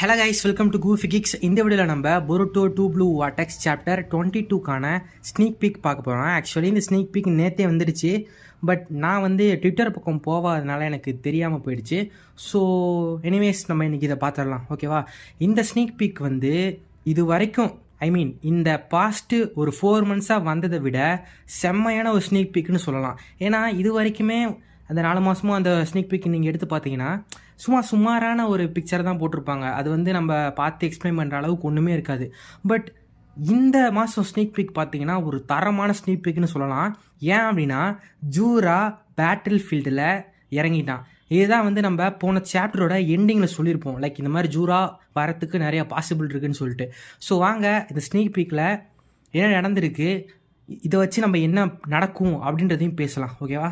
Hello guys, welcome to கூஃபி கிக்ஸ். இந்த வீடியோவில் நம்ம பொருட்டோ 2 ப்ளூ வார்டெக்ஸ் சாப்டர் 22க்கான ஸ்னீக் பீக் பார்க்க போகிறோம். ஆக்சுவலி இந்த ஸ்னீக் பீக் நேற்றே வந்துடுச்சு, பட் நான் ட்விட்டர் பக்கம் போகாதனால எனக்கு தெரியாமல் போயிடுச்சு. ஸோ எனிவேஸ் நம்ம இன்றைக்கி இதை பார்த்துடலாம், ஓகேவா? இந்த ஸ்னீக் பீக் இது வரைக்கும் இந்த பாஸ்ட்டு ஒரு 4 மந்த்ஸாக வந்ததை விட செம்மையான ஒரு ஸ்னீக் பீக்குன்னு சொல்லலாம். ஏன்னா இது வரைக்குமே அந்த 4 மாதமும் அந்த ஸ்னீக் பீக் நீங்கள் எடுத்து பார்த்தீங்கன்னா சுமாரான ஒரு பிக்சர் தான் போட்டிருப்பாங்க. அது நம்ம பார்த்து எக்ஸ்பிளைன் பண்ணுற அளவுக்கு ஒன்றுமே இருக்காது. பட் இந்த மாதம் ஸ்னீக் பீக் பார்த்தீங்கன்னா ஒரு தரமான ஸ்னீக் பீக்னு சொல்லலாம். ஏன் அப்படின்னா ஜூரா பேட்டில் ஃபீல்டில் இறங்கிட்டான். இதுதான் நம்ம போன சாப்டரோட எண்டிங்கில் சொல்லியிருப்போம். லைக் இந்த மாதிரி ஜூரா வரத்துக்கு நிறைய பாசிபிள் இருக்குன்னு சொல்லிட்டு. ஸோ வாங்க இந்த ஸ்னீக் பீக்கில் என்ன நடந்திருக்கு, இதை வச்சு நம்ம என்ன நடக்கும் அப்படின்றதையும் பேசலாம், ஓகேவா?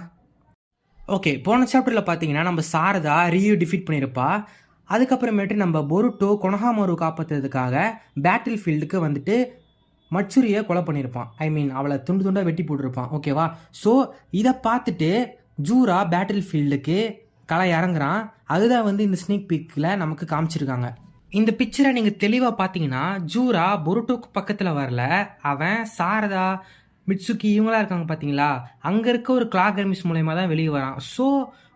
ஓகே, போன சாப்டரில் பார்த்தீங்கன்னா நம்ம சாரதா ரியூ டிஃபீட் பண்ணியிருப்பா. அதுக்கப்புறமேட்டு நம்ம பொருட்டோ கொனஹாமரு காப்பாற்றுறதுக்காக பேட்டில் ஃபீல்டுக்கு மட்சுரியை கொலை பண்ணியிருப்பான். அவளை துண்டு துண்டாக வெட்டி போட்டிருப்பான், ஓகேவா? ஸோ இதை பார்த்துட்டு ஜூரா பேட்டில் ஃபீல்டுக்கு இறங்குறான். அதுதான் இந்த ஸ்னீக் பீக்கில் நமக்கு காமிச்சிருக்காங்க. இந்த பிக்சரை நீங்கள் தெளிவாக பார்த்தீங்கன்னா ஜூரா பொருட்டோக்கு பக்கத்தில் வரல, அவன் சாரதா மிட்சுக்கி இவங்களாம் இருக்காங்க பார்த்தீங்களா, அங்கே இருக்க ஒரு கிளாகர்மிஸ் மூலயமா தான் வெளியே வரான். ஸோ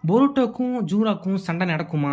பொருட்டோக்கும் ஜூராக்கும் சண்டை நடக்குமா?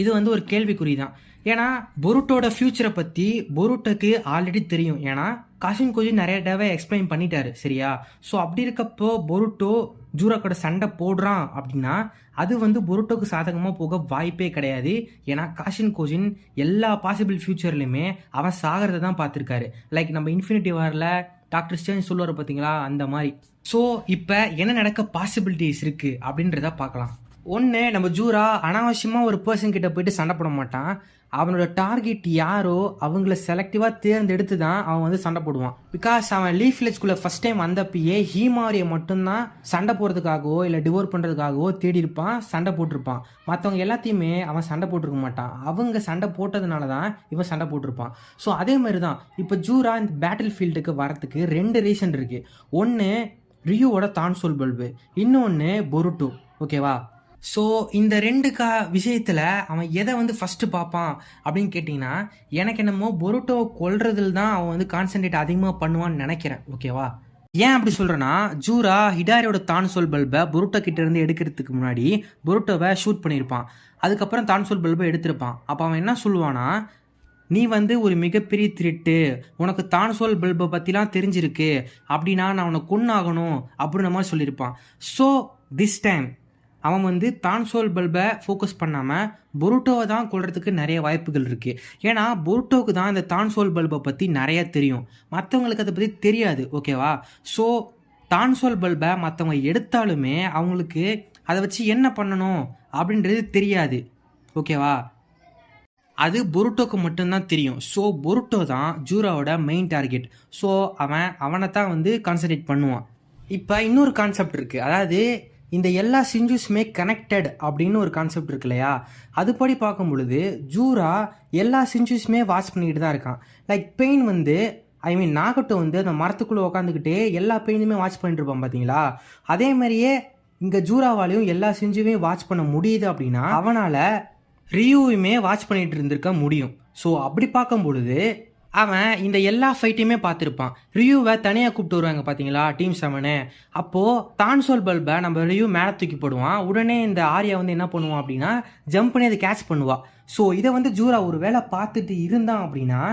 இது ஒரு கேள்விக்குறி தான். ஏன்னா பொருட்டோட ஃபியூச்சரை பற்றி பொருட்டோக்கு ஆல்ரெடி தெரியும். ஏன்னா காஷின் கோஜி நிறைய டேவை எக்ஸ்பிளைன் பண்ணிட்டாரு, சரியா? ஸோ அப்படி இருக்கப்போ பொருட்டோ ஜூரா கூட சண்டை போடுறான் அப்படின்னா அது பொருட்டோக்கு சாதகமாக போக வாய்ப்பே கிடையாது. ஏன்னா காஷின் கோஜின் எல்லா பாசிபிள் ஃபியூச்சர்லையுமே அவன் சாகிறத தான் பார்த்துருக்காரு. லைக் நம்ம இன்ஃபினிட்டி வாரில் டாக்டர் ஸ்ட்ரேஞ்ச் சொல்லுவார் பார்த்தீங்களா, அந்த மாதிரி. ஸோ இப்போ என்ன நடக்க பாசிபிலிட்டிஸ் இருக்குது அப்படின்றத பார்க்கலாம். ஒன்று, நம்ம ஜூரா அனாவசியமாக ஒரு பர்சன் கிட்ட போயிட்டு சண்டை போட மாட்டான். அவனோட டார்கெட் யாரோ அவங்கள செலக்டிவாக தேர்ந்தெடுத்து தான் அவன் சண்டை போடுவான். பிகாஸ் அவன் லீஃப் வில்லேஜ்குள்ளே ஃபஸ்ட் டைம் வந்தப்பயே ஹீமாரியை மட்டும்தான் சண்டை போடுறதுக்காகவோ இல்லை டிவோர் பண்ணுறதுக்காகவோ தேடி இருப்பான், சண்டை போட்டிருப்பான். மற்றவங்க எல்லாத்தையுமே அவன் சண்டை போட்டிருக்க மாட்டான். அவங்க சண்டை போட்டதுனால தான் இவன் சண்டை போட்டிருப்பான். ஸோ அதே மாதிரி தான் இப்போ ஜூரா இந்த பேட்டில் ஃபீல்டுக்கு வரத்துக்கு 2 ரீசன் இருக்குது. ஒன்று ரியூவோட தான்சோல் பல்பு, இன்னொன்று பொருட்டோ, ஓகேவா? ஸோ இந்த 2 விஷயத்தில் அவன் எதை ஃபஸ்ட்டு பார்ப்பான் அப்படின்னு கேட்டிங்கன்னா எனக்கு என்னமோ பொருட்டோவை கொல்றதுல தான் அவன் கான்சன்ட்ரேட் அதிகமாக பண்ணுவான்னு நினைக்கிறேன், ஓகேவா? ஏன் அப்படி சொல்கிறேன்னா ஜூரா ஹிடாரியோட தான்சோல் பல்பை பொருட்டோ கிட்டேருந்து எடுக்கிறதுக்கு முன்னாடி பொருட்டோவை ஷூட் பண்ணியிருப்பான். அதுக்கப்புறம் தான்சோல் பல்பை எடுத்திருப்பான். அப்போ அவன் என்ன சொல்லுவானா, நீ ஒரு மிகப்பெரிய திருட்டு, உனக்கு தான்சோல் பல்பை பற்றிலாம் தெரிஞ்சிருக்கு, அப்படின்னா நான் உனக்கு கொன்னாகணும் அப்படின்ற மாதிரி சொல்லியிருப்பான். ஸோ திஸ் டைம் அவன் தான்சோல் பல்பை ஃபோக்கஸ் பண்ணாமல் பொருட்டோவை தான் கொள்றதுக்கு நிறைய வாய்ப்புகள் இருக்குது. ஏன்னா பொருட்டோவுக்கு தான் இந்த தான்சோல் பல்பை பற்றி நிறைய தெரியும், மற்றவங்களுக்கு அதை பற்றி தெரியாது, ஓகேவா? ஸோ தான்சோல் பல்பை மற்றவங்க எடுத்தாலுமே அவங்களுக்கு அதை வச்சு என்ன பண்ணணும் அப்படின்றது தெரியாது, ஓகேவா? அது பொருட்டோக்கு மட்டும்தான் தெரியும். ஸோ பொருட்டோ தான் ஜூராவோட மெயின் டார்கெட். ஸோ அவனை தான் கான்சன்ட்ரேட் பண்ணுவான். இப்போ இன்னொரு கான்செப்ட் இருக்குது. அதாவது இந்த எல்லா சிஞ்சுஸுமே கனெக்டட் அப்படின்னு ஒரு கான்செப்ட் இருக்கு இல்லையா? அதுபடி பார்க்கும் பொழுது ஜூரா எல்லா சிஞ்சுஸுமே வாட்ச் பண்ணிக்கிட்டு தான் இருக்கான். லைக் பெயின் நாகட்டோ அந்த மரத்துக்குள்ளே உட்காந்துக்கிட்டே எல்லா பெயினுமே வாட்ச் பண்ணிட்டு இருப்பான், பார்த்தீங்களா? அதே மாதிரியே இங்கே ஜூராவாலையும் எல்லா சிஞ்சுமே வாட்ச் பண்ண முடியுது அப்படின்னா அவனால் ரியூவுமே வாட்ச் பண்ணிட்டு இருந்திருக்க முடியும். ஸோ அப்படி பார்க்கும் பொழுது அவன் இந்த எல்லா ஃபைட்டையுமே பார்த்துருப்பான். ரியூவை தனியாக கூப்பிட்டு வருவாங்க பார்த்தீங்களா, டீம் 7. அப்போது தான்சோல் பல்பை நம்ம ரியூ மேலே தூக்கி போடுவான். உடனே இந்த ஆரியா என்ன பண்ணுவான் அப்படின்னா ஜம்ப் பண்ணி அதை கேட்ச் பண்ணுவான். ஸோ இதை ஜூரா ஒரு வேளை பார்த்துட்டு இருந்தான் அப்படின்னா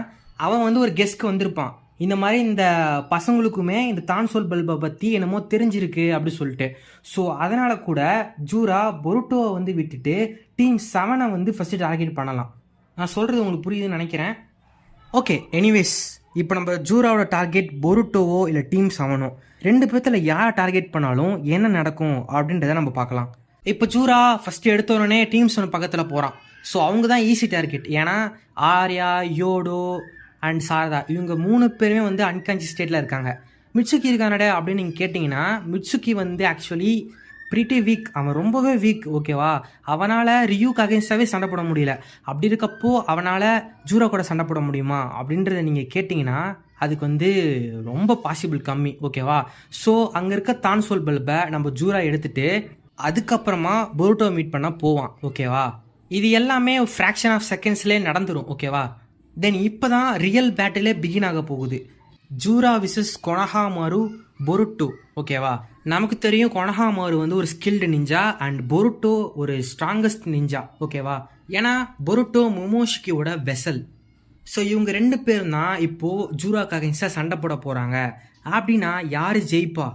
அவன் ஒரு கெஸ்ட்க்கு வந்திருப்பான், இந்த மாதிரி இந்த பசங்களுக்குமே இந்த தான்சோல் பல்பை பற்றி என்னமோ தெரிஞ்சிருக்கு அப்படி சொல்லிட்டு. ஸோ அதனால் கூட ஜூரா பொருட்டோவை விட்டுட்டு டீம் 7 ஃபஸ்ட்டு டார்கெட் பண்ணலாம். நான் சொல்கிறது உங்களுக்கு புரியுதுன்னு நினைக்கிறேன். ஓகே, எனிவேஸ் இப்போ நம்ம ஜூராவோட டார்கெட் பொருட்டோவோ இல்லை டீம் 7 2 பேர்த்தில் யாரை டார்கெட் பண்ணாலும் என்ன நடக்கும் அப்படின்றத நம்ம பார்க்கலாம். இப்போ ஜூரா ஃபஸ்ட்டு எடுத்தோடனே டீம் 7 பக்கத்தில் போகிறான். ஸோ அவங்க தான் ஈஸி டார்கெட். ஏன்னா ஆர்யா, யோடோ அண்ட் சாரதா இவங்க 3 பேருமே அன்கான்ஷியஸ் ஸ்டேட்டில் இருக்காங்க. மிட்சுக்கி இருக்கானடே அப்படின்னு நீங்கள் கேட்டிங்கன்னா மிட்சுக்கி ஆக்சுவலி ப்ரிட்டி வீக். அவன் ரொம்பவே வீக், ஓகேவா? அவனால் ரியூக்கு அகேன்ஸ்டாகவே சண்டை போட முடியல. அப்படி இருக்கப்போ அவனால் ஜூரா கூட சண்டை போட முடியுமா அப்படின்றத நீங்கள் கேட்டிங்கன்னா அதுக்கு ரொம்ப பாசிபிள் கம்மி, ஓகேவா? ஸோ அங்கே இருக்க தான்சோல் பல்பை நம்ம ஜூரா எடுத்துகிட்டு அதுக்கப்புறமா பொருட்டோ மீட் பண்ண போவான், ஓகேவா? இது எல்லாமே ஃப்ராக்ஷன் ஆஃப் செகண்ட்ஸ்லேயே நடந்துடும். ஓகேவா? தென் இப்போ தான் ரியல் பேட்டிலே பிகின் ஆக போகுது. ஜூரா விசஸ் கொனஹாமாரு பொருட்டோ. ஓகேவா? நமக்கு தெரியும் கொனஹாமாரு வந்து ஒரு ஸ்கில்டு நிஞ்சா அண்ட் பொருட்டோ ஒரு ஸ்ட்ராங்கஸ்ட் நிஞ்சா. ஓகேவா? ஏன்னா பொருட்டோ மொமோஷிக்கியோட வெசல். ஸோ இவங்க 2 பேரும் தான் இப்போது ஜூராக்கு அகைன்ஸ்டாக சண்டை போட போகிறாங்க. அப்படின்னா யார் ஜெயிப்பா?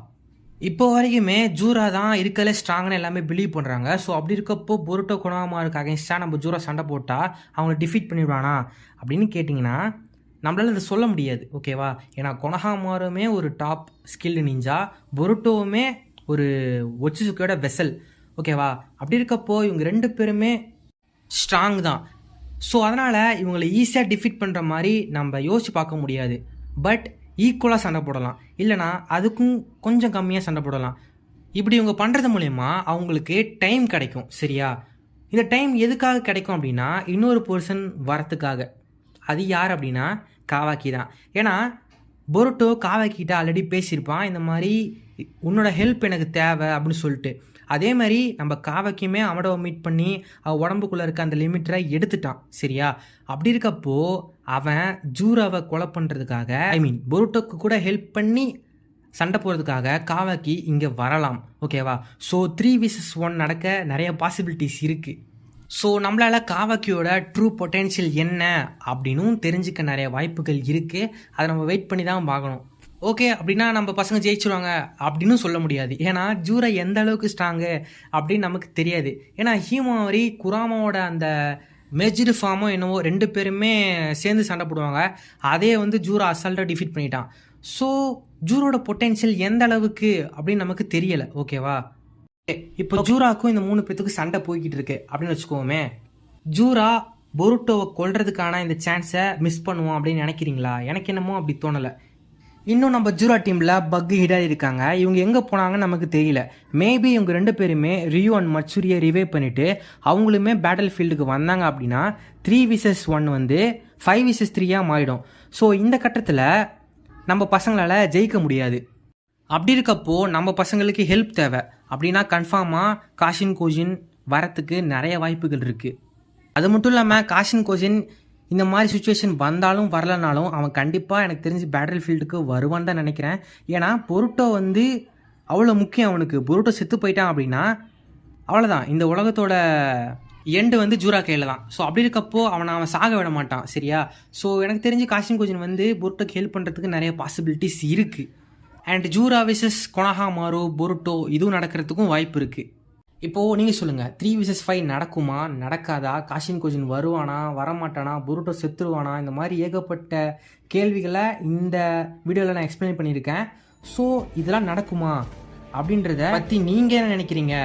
இப்போ வரைக்குமே ஜூரா தான் இருக்கல ஸ்ட்ராங்னு எல்லாமே பிலீவ் பண்ணுறாங்க. ஸோ அப்படி இருக்கப்போ பொருட்டோ கொனஹாமாருக்கு அகைன்ஸ்டாக நம்ம ஜூரா சண்டை போட்டால் அவங்கள டிஃபீட் பண்ணிவிடுவானா அப்படின்னு கேட்டிங்கன்னா நம்மளால் அதை சொல்ல முடியாது. ஓகேவா? ஏன்னா கொனஹாமாருமே ஒரு டாப் ஸ்கில்டு நிஞ்சா, பொருட்டோவுமே ஒரு ஒச்சிசுக்கியோட வெசல். ஓகேவா? அப்படி இருக்கப்போ இவங்க 2 பேருமே ஸ்ட்ராங் தான். ஸோ அதனால் இவங்களை ஈஸியாக டிஃபீட் பண்ணுற மாதிரி நம்ம யோசிச்சு பார்க்க முடியாது. பட் ஈக்குவலாக சண்டை போடலாம், இல்லைனா அதுக்கும் கொஞ்சம் கம்மியாக சண்டை போடலாம். இப்படி இவங்க பண்ணுறது மூலயமா அவங்களுக்கு டைம் கிடைக்கும். சரியா? இந்த டைம் எதுக்காக கிடைக்கும் அப்படின்னா இன்னொரு பர்சன் வரத்துக்காக. அது யார் அப்படின்னா காவாக்கி தான். ஏன்னா பொருட்டோ காவாக்கிட்ட ஆல்ரெடி பேசியிருப்பான், இந்த மாதிரி உன்னோட ஹெல்ப் எனக்கு தேவை அப்படின்னு சொல்லிட்டு. அதே மாதிரி நம்ம காவாக்கியுமே அவனோட மீட் பண்ணி அவன் உடம்புக்குள்ளே இருக்க அந்த லிமிட்டரை எடுத்துட்டான். சரியா? அப்படி இருக்கப்போ அவன் ஜூராவை கொலை பண்ணுறதுக்காக, பொருட்டோக்கு கூட ஹெல்ப் பண்ணி சண்டை போகிறதுக்காக காவாக்கி இங்கே வரலாம். ஓகேவா? ஸோ 3vs1 நடக்க நிறைய பாசிபிலிட்டிஸ் இருக்குது. ஸோ நம்மளால் காவாக்கியோட ட்ரூ பொட்டென்ஷியல் என்ன அப்படின்னும் தெரிஞ்சுக்க நிறைய வாய்ப்புகள் இருக்குது. அதை நம்ம வெயிட் பண்ணி தான் பார்க்கணும். ஓகே, அப்படின்னா நம்ம பசங்க ஜெயிச்சிருவாங்க அப்படின்னு சொல்ல முடியாது. ஏன்னா ஜூரா எந்த அளவுக்கு ஸ்ட்ராங்கு அப்படின்னு நமக்கு தெரியாது. ஏன்னா ஹீமாவரி குராமாவோட அந்த மெஜ்டு ஃபார்மோ என்னவோ 2 பேருமே சேர்ந்து சண்டை போடுவாங்க. அதே வந்து ஜூரா அசால்ட்டாக டிஃபீட் பண்ணிட்டான். ஸோ ஜூரோட பொட்டென்ஷியல் எந்த அளவுக்கு அப்படின்னு நமக்கு தெரியலை. ஓகேவா? இப்போ ஜூராக்கும் இந்த 3 பேத்துக்கு சண்டை போய்கிட்டு இருக்கு அப்படின்னு வச்சுக்கோமே. ஜூரா பொருட்டோவை கொல்றதுக்கான இந்த சான்ஸை மிஸ் பண்ணுவோம் அப்படின்னு நினைக்கிறீங்களா? எனக்கு என்னமோ அப்படி தோணலை. இன்னும் நம்ம ஜூரா டீமில் பக்கு ஹிடாரி இருக்காங்க. இவங்க எங்கே போனாங்கன்னு நமக்கு தெரியல. மேபி இவங்க 2 பேருமே ரியூ அண்ட் மட்சூரியை ரிவைவ் பண்ணிவிட்டு அவங்களுமே பேட்டில் ஃபீல்டுக்கு வந்தாங்க அப்படின்னா 3vs1 வந்து 5vs3 மாறிடும். ஸோ இந்த கட்டத்தில் நம்ம பசங்களால் ஜெயிக்க முடியாது. அப்படி இருக்கப்போ நம்ம பசங்களுக்கு ஹெல்ப் தேவை அப்படின்னா கன்ஃபார்மாக காஷின் கோஜின் வரத்துக்கு நிறைய வாய்ப்புகள் இருக்குது. அது மட்டும் இல்லாமல் காஷின் கோஜின் இந்த மாதிரி சுச்சுவேஷன் வந்தாலும் வரலனாலும் அவன் கண்டிப்பாக எனக்கு தெரிஞ்சு பேட்டில் ஃபீல்டுக்கு வருவான்னு தான் நினைக்கிறேன். ஏன்னா பொருட்டோ வந்து அவ்வளோ முக்கியம் அவனுக்கு. பொருட்டோ செத்து போயிட்டான் அப்படின்னா அவ்வளோதான், இந்த உலகத்தோட எண்டு வந்து ஜூரா கையில் தான். ஸோ அப்படி இருக்கப்போ அவன் சாக விட மாட்டான். சரியா? ஸோ எனக்கு தெரிஞ்சு காஷின் கோஜின் வந்து பொருட்டோக்கு ஹெல்ப் பண்ணுறதுக்கு நிறைய பாசிபிலிட்டிஸ் இருக்குது. அண்ட் ஜூரா விசஸ் கொனஹாமாரு பொருட்டோ இதுவும் நடக்கிறதுக்கும் வாய்ப்பு இருக்குது. இப்போது நீங்கள் சொல்லுங்கள், 3vs5 நடக்குமா நடக்காதா? காஷின் கோஜின் வருவானா வரமாட்டானா? பொருட்டோ செத்துருவானா? இந்த மாதிரி ஏகப்பட்ட கேள்விகளை இந்த வீடியோவில் நான் எக்ஸ்பிளைன் பண்ணியிருக்கேன். ஸோ இதெல்லாம் நடக்குமா அப்படின்றத பற்றி நீங்கள் என்ன நினைக்கிறீங்க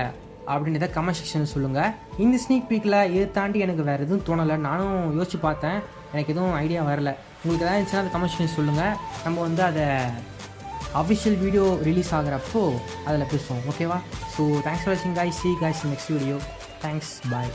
அப்படின்றத கமெண்ட் செக்ஷனில் சொல்லுங்கள். இந்த ஸ்னீக் பீக்கில் இதை தாண்டி எனக்கு வேறு எதுவும் தோணலை. நானும் யோசிச்சு பார்த்தேன், எனக்கு எதுவும் ஐடியா வரல. உங்களுக்கு எதாவது இருந்துச்சுன்னா அந்த கமெண்ட் செக்ஷன் சொல்லுங்கள். நம்ம வந்து அதை அஃபிஷியல் வீடியோ ரிலீஸ் ஆகிறப்போ அதில் பேசுவோம். ஓகேவா? ஸோ தேங்க்ஸ் ஃபார் வாட்சிங் guys. See you guys in next video. Thanks. Bye.